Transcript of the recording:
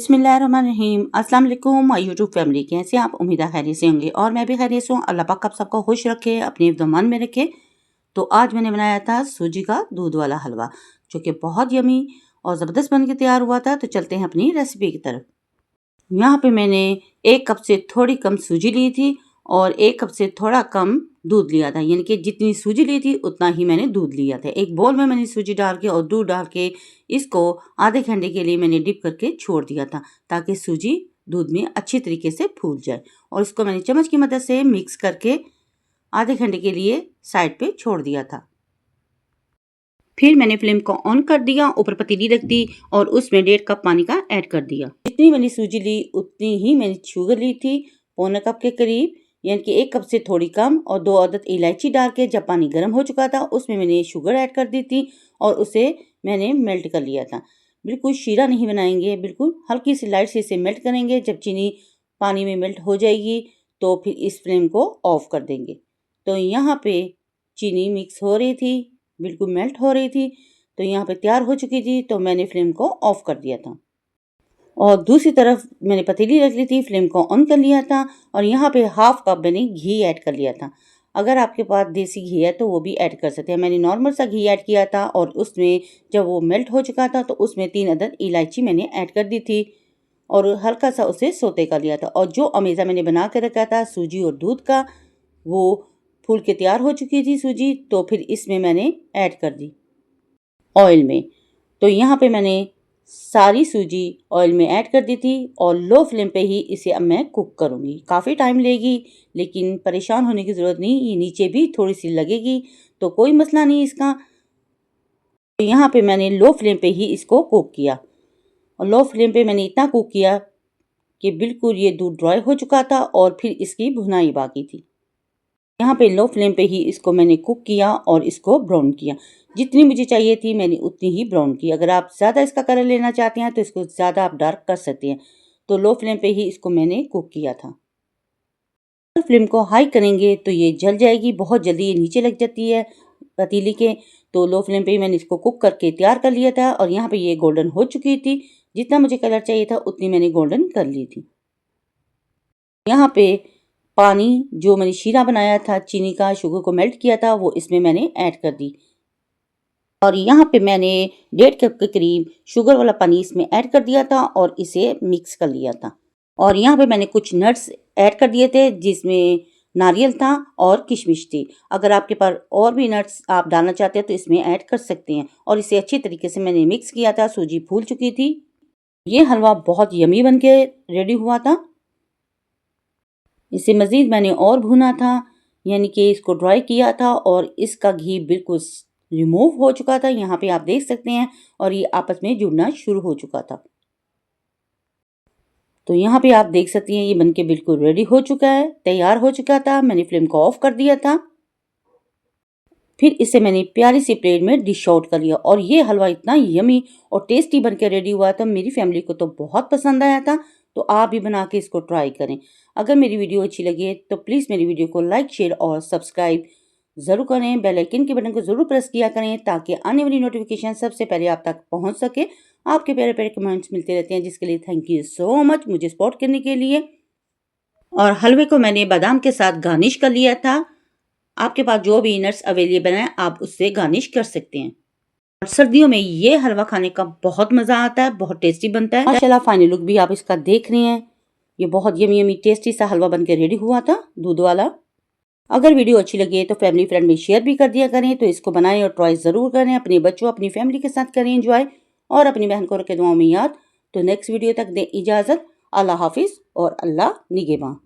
बिस्मिल्लाहिर्रहमानिर्रहीम। अस्सलाम वालेकुम माय यूट्यूब फैमिली, कैसे आप? उम्मीद है खैरियत से होंगे और मैं भी खैरियत से हूँ। अल्लाह पाक आप सबको खुश रखे, अपने ईमान में रखे। तो आज मैंने बनाया था सूजी का दूध वाला हलवा, जो कि बहुत यमी और ज़बरदस्त बन के तैयार हुआ था। तो चलते हैं अपनी रेसिपी की तरफ। यहाँ पे मैंने 1 कप से थोड़ी कम सूजी ली थी और 1 कप से थोड़ा कम दूध लिया था, यानी कि जितनी सूजी ली थी उतना ही मैंने दूध लिया था। एक बोल में मैंने सूजी डाल के और दूध डाल के इसको आधे घंटे के लिए मैंने डिप करके छोड़ दिया था, ताकि सूजी दूध में अच्छी तरीके से फूल जाए। और इसको मैंने चम्मच की मदद से मिक्स करके आधे घंटे के लिए साइड पे छोड़ दिया था। फिर मैंने फ्लेम को ऑन कर दिया, ऊपर पतीली रख दी और उसमें 1.5 कप पानी का ऐड कर दिया। जितनी मैंने सूजी ली उतनी ही मैंने शुगर ली थी, 1.25 कप के करीब, यानी कि 1 कप से थोड़ी कम। और 2 अदद इलायची डाल के जब पानी गर्म हो चुका था उसमें मैंने शुगर ऐड कर दी थी और उसे मैंने मेल्ट कर लिया था। बिल्कुल शीरा नहीं बनाएंगे, बिल्कुल हल्की सी लाइट से इसे मेल्ट करेंगे। जब चीनी पानी में मेल्ट हो जाएगी तो फिर इस फ्लेम को ऑफ कर देंगे। तो यहाँ पे चीनी मिक्स हो रही थी, बिल्कुल मेल्ट हो रही थी, तो यहाँ पे तैयार हो चुकी थी। तो मैंने फ्लेम को ऑफ कर दिया था और दूसरी तरफ मैंने पतीली रख ली थी, फ्लेम को ऑन कर लिया था और यहाँ पे 1/2 कप मैंने घी ऐड कर लिया था। अगर आपके पास देसी घी है तो वो भी ऐड कर सकते हैं। मैंने नॉर्मल सा घी ऐड किया था और उसमें जब वो मेल्ट हो चुका था तो उसमें 3 अदद इलायची मैंने ऐड कर दी थी और हल्का सा उसे सोते कर लिया था। और जो अमेज़ा मैंने बना के रखा था सूजी और दूध का, वो फूल के तैयार हो चुकी थी सूजी। तो फिर इसमें मैंने ऐड कर दी ऑयल में। तो यहाँ पे मैंने सारी सूजी ऑयल में ऐड कर दी थी और लो फ्लेम पे ही इसे अब मैं कुक करूँगी। काफ़ी टाइम लेगी, लेकिन परेशान होने की ज़रूरत नहीं, ये नीचे भी थोड़ी सी लगेगी तो कोई मसला नहीं इसका। तो यहाँ पे मैंने लो फ्लेम पे ही इसको कुक किया और लो फ्लेम पे मैंने इतना कुक किया कि बिल्कुल ये दूध ड्राई हो चुका था और फिर इसकी भुनाई बाकी थी। यहाँ पे लो फ्लेम पे ही इसको मैंने कुक किया और इसको ब्राउन किया। जितनी मुझे चाहिए थी मैंने उतनी ही ब्राउन की। अगर आप ज़्यादा इसका कलर लेना चाहते हैं तो इसको ज़्यादा आप डार्क कर सकते हैं। तो लो फ्लेम पे ही इसको मैंने कुक किया था। फ्लेम को हाई करेंगे तो ये जल जाएगी, बहुत जल्दी ये नीचे लग जाती है पतीली के। तो लो फ्लेम पे ही मैंने इसको कुक करके तैयार कर लिया था और यहाँ पे ये गोल्डन हो चुकी थी। जितना मुझे कलर चाहिए था उतनी मैंने गोल्डन कर ली थी। यहाँ पे पानी जो मैंने शीरा बनाया था चीनी का, शुगर को मेल्ट किया था, वो इसमें मैंने ऐड कर दी और यहाँ पे मैंने 1.5 कप के करीब शुगर वाला पानी इसमें ऐड कर दिया था और इसे मिक्स कर लिया था। और यहाँ पे मैंने कुछ नट्स ऐड कर दिए थे, जिसमें नारियल था और किशमिश थी। अगर आपके पास और भी नट्स आप डालना चाहते हैं तो इसमें ऐड कर सकते हैं। और इसे अच्छी तरीके से मैंने मिक्स किया था। सूजी फूल चुकी थी। ये हलवा बहुत यमी बन के रेडी हुआ था। इसे मज़ीद मैंने और भुना था, यानी कि इसको ड्राई किया था और इसका घी बिल्कुल रिमूव हो चुका था। यहाँ पे आप देख सकते हैं और ये आपस में जुड़ना शुरू हो चुका था। तो यहाँ पे आप देख सकती हैं ये बनके बिल्कुल रेडी हो चुका है, तैयार हो चुका था। मैंने फ्लेम को ऑफ कर दिया था। फिर इसे मैंने प्यारी सी प्लेट में डिश आउट कर लिया और ये हलवा इतना यमी और टेस्टी बनके रेडी हुआ था। मेरी फैमिली को तो बहुत पसंद आया था। तो आप भी बना के इसको ट्राई करें। अगर मेरी वीडियो अच्छी लगी तो प्लीज़ मेरी वीडियो को लाइक, शेयर और सब्सक्राइब ज़रूर करें। बेल आइकन के बटन को ज़रूर प्रेस किया करें ताकि आने वाली नोटिफिकेशन सबसे पहले आप तक पहुंच सके। आपके प्यारे प्यारे कमेंट्स मिलते रहते हैं, जिसके लिए थैंक यू सो मच मुझे सपोर्ट करने के लिए। और हलवे को मैंने बादाम के साथ गार्निश कर लिया था। आपके पास जो भी नट्स अवेलेबल हैं आप उससे गार्निश कर सकते हैं। और सर्दियों में ये हलवा खाने का बहुत मज़ा आता है, बहुत टेस्टी बनता है। माशाल्लाह फाइनल लुक भी आप इसका देख रहे हैं। ये बहुत यमी यमी टेस्टी सा हलवा बनके रेडी हुआ था दूध वाला। अगर वीडियो अच्छी लगे तो फैमिली फ्रेंड में शेयर भी कर दिया करें। तो इसको बनाएं और ट्राई ज़रूर करें। अपने बच्चों अपनी फैमिली के साथ करें एंजॉय और अपनी बहन को रखें दुआओं में याद। तो नेक्स्ट वीडियो तक दें इजाज़त। अल्लाह हाफिज़ और अल्लाह निगहबान।